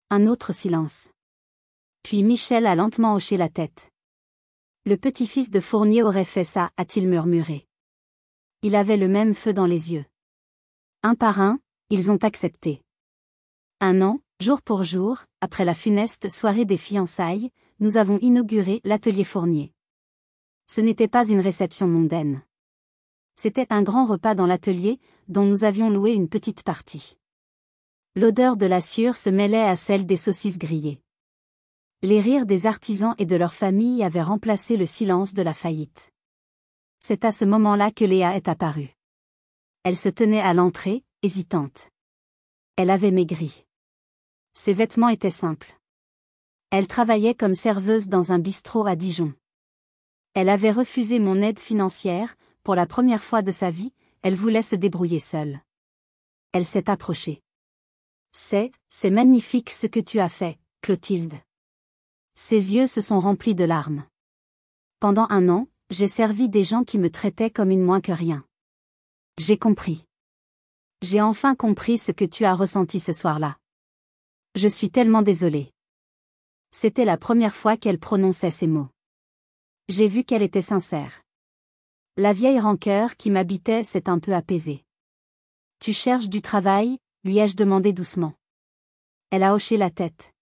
Un autre silence. Puis Michel a lentement hoché la tête. Le petit-fils de Fournier aurait fait ça, a-t-il murmuré. Il avait le même feu dans les yeux. Un par un, ils ont accepté. Un an, jour pour jour, après la funeste soirée des fiançailles, nous avons inauguré l'atelier Fournier. Ce n'était pas une réception mondaine. C'était un grand repas dans l'atelier, dont nous avions loué une petite partie. L'odeur de la sueur se mêlait à celle des saucisses grillées. Les rires des artisans et de leurs familles avaient remplacé le silence de la faillite. C'est à ce moment-là que Léa est apparue. Elle se tenait à l'entrée, hésitante. Elle avait maigri. Ses vêtements étaient simples. Elle travaillait comme serveuse dans un bistrot à Dijon. Elle avait refusé mon aide financière, pour la première fois de sa vie, elle voulait se débrouiller seule. Elle s'est approchée. C'est magnifique ce que tu as fait, Clotilde. Ses yeux se sont remplis de larmes. Pendant un an, j'ai servi des gens qui me traitaient comme une moins que rien. J'ai compris. J'ai enfin compris ce que tu as ressenti ce soir-là. Je suis tellement désolée. C'était la première fois qu'elle prononçait ces mots. J'ai vu qu'elle était sincère. La vieille rancœur qui m'habitait s'est un peu apaisée. Tu cherches du travail, lui ai-je demandé doucement. Elle a hoché la tête.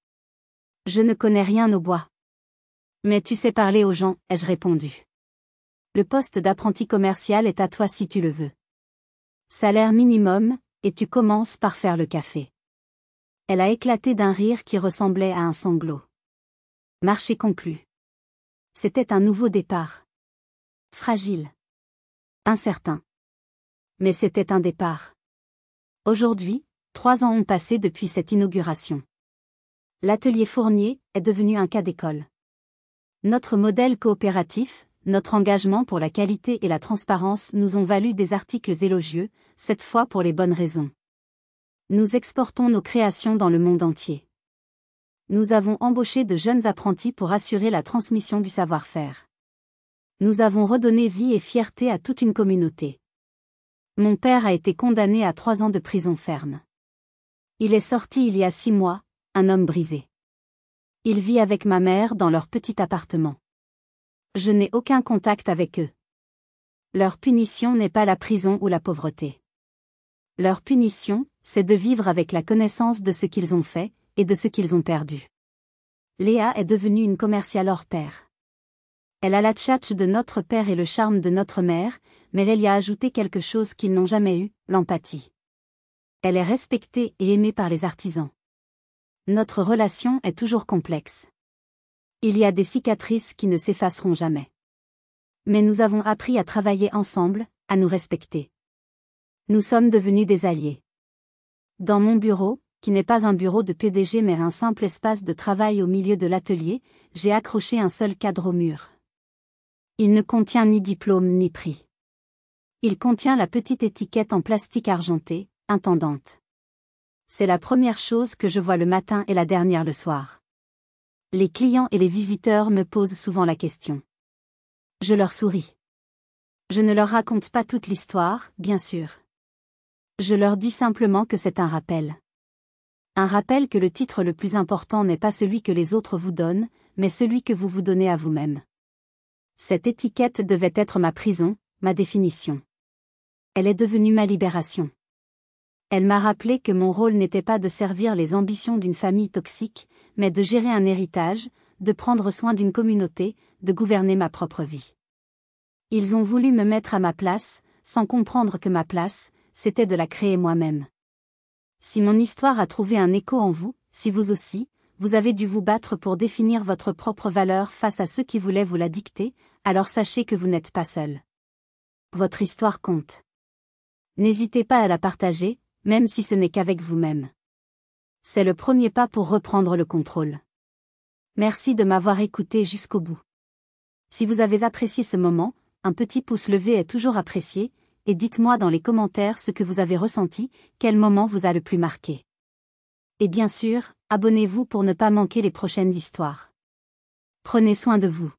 Je ne connais rien au bois. Mais tu sais parler aux gens, ai-je répondu. Le poste d'apprenti commercial est à toi si tu le veux. Salaire minimum, et tu commences par faire le café. Elle a éclaté d'un rire qui ressemblait à un sanglot. Marché conclu. C'était un nouveau départ. Fragile. Incertain. Mais c'était un départ. Aujourd'hui, 3 ans ont passé depuis cette inauguration. L'atelier Fournier est devenu un cas d'école. Notre modèle coopératif, notre engagement pour la qualité et la transparence nous ont valu des articles élogieux, cette fois pour les bonnes raisons. Nous exportons nos créations dans le monde entier. Nous avons embauché de jeunes apprentis pour assurer la transmission du savoir-faire. Nous avons redonné vie et fierté à toute une communauté. Mon père a été condamné à 3 ans de prison ferme. Il est sorti il y a 6 mois, un homme brisé. Il vit avec ma mère dans leur petit appartement. Je n'ai aucun contact avec eux. Leur punition n'est pas la prison ou la pauvreté. Leur punition, c'est de vivre avec la connaissance de ce qu'ils ont fait, et de ce qu'ils ont perdu. Léa est devenue une commerciale hors pair. Elle a la tchatche de notre père et le charme de notre mère, mais elle y a ajouté quelque chose qu'ils n'ont jamais eu, l'empathie. Elle est respectée et aimée par les artisans. Notre relation est toujours complexe. Il y a des cicatrices qui ne s'effaceront jamais. Mais nous avons appris à travailler ensemble, à nous respecter. Nous sommes devenus des alliés. Dans mon bureau, qui n'est pas un bureau de PDG mais un simple espace de travail au milieu de l'atelier, j'ai accroché un seul cadre au mur. Il ne contient ni diplôme ni prix. Il contient la petite étiquette en plastique argenté, intendante. C'est la première chose que je vois le matin et la dernière le soir. Les clients et les visiteurs me posent souvent la question. Je leur souris. Je ne leur raconte pas toute l'histoire, bien sûr. Je leur dis simplement que c'est un rappel. Un rappel que le titre le plus important n'est pas celui que les autres vous donnent, mais celui que vous vous donnez à vous-même. Cette étiquette devait être ma prison, ma définition. Elle est devenue ma libération. Elle m'a rappelé que mon rôle n'était pas de servir les ambitions d'une famille toxique, mais de gérer un héritage, de prendre soin d'une communauté, de gouverner ma propre vie. Ils ont voulu me mettre à ma place, sans comprendre que ma place, c'était de la créer moi-même. Si mon histoire a trouvé un écho en vous, si vous aussi, vous avez dû vous battre pour définir votre propre valeur face à ceux qui voulaient vous la dicter, alors sachez que vous n'êtes pas seul. Votre histoire compte. N'hésitez pas à la partager, même si ce n'est qu'avec vous-même. C'est le premier pas pour reprendre le contrôle. Merci de m'avoir écouté jusqu'au bout. Si vous avez apprécié ce moment, un petit pouce levé est toujours apprécié, et dites-moi dans les commentaires ce que vous avez ressenti, quel moment vous a le plus marqué. Et bien sûr, abonnez-vous pour ne pas manquer les prochaines histoires. Prenez soin de vous.